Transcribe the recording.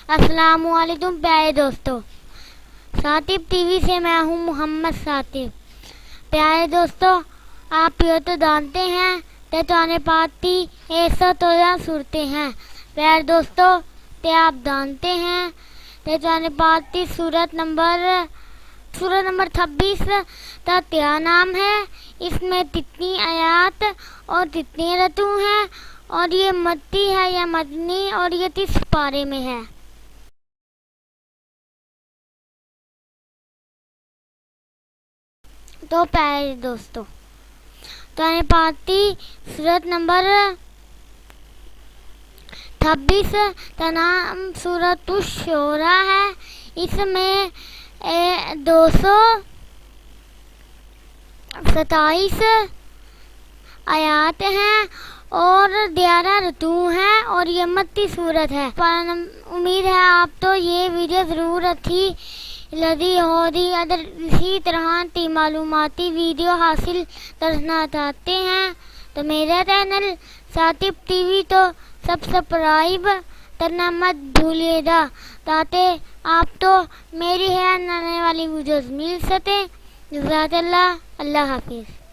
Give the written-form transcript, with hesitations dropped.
السلام علیکم پیارے دوستوں، ثاقب ٹی وی سے میں ہوں محمد ثاقب۔ پیارے دوستوں، آپ یہ تو جانتے ہیں کہ چانے پاتی ایسا تو صورتیں ہیں۔ پیارے دوستوں، کیا آپ جانتے ہیں کہ چانے پاتی سورت نمبر 26 کا کیا نام ہے؟ اس میں کتنی آیات اور کتنے رکوع ہیں، اور یہ مکی ہے یا مدنی، اور یہ کس پارے میں ہے؟ تو پیارے دوستوں، قرآن پاکی سورت نمبر 26 کا نام سورۃ الشورى ہے۔ اس میں 227 آیات ہیں اور 11 رکوع ہیں، اور یہ مکی صورت ہے۔ امید ہے آپ تو یہ ویڈیو ضرور اچھی لگی ہوگی۔ اگر اسی طرح کی معلوماتی ویڈیو حاصل کرنا چاہتے ہیں تو میرا چینل ثاقب ٹی وی تو سبسکرائب کرنا مت بھولیے گا، تاکہ آپ تو میری آنے والی ویڈیوز مل سکیں۔ جزاک اللہ، اللہ حافظ۔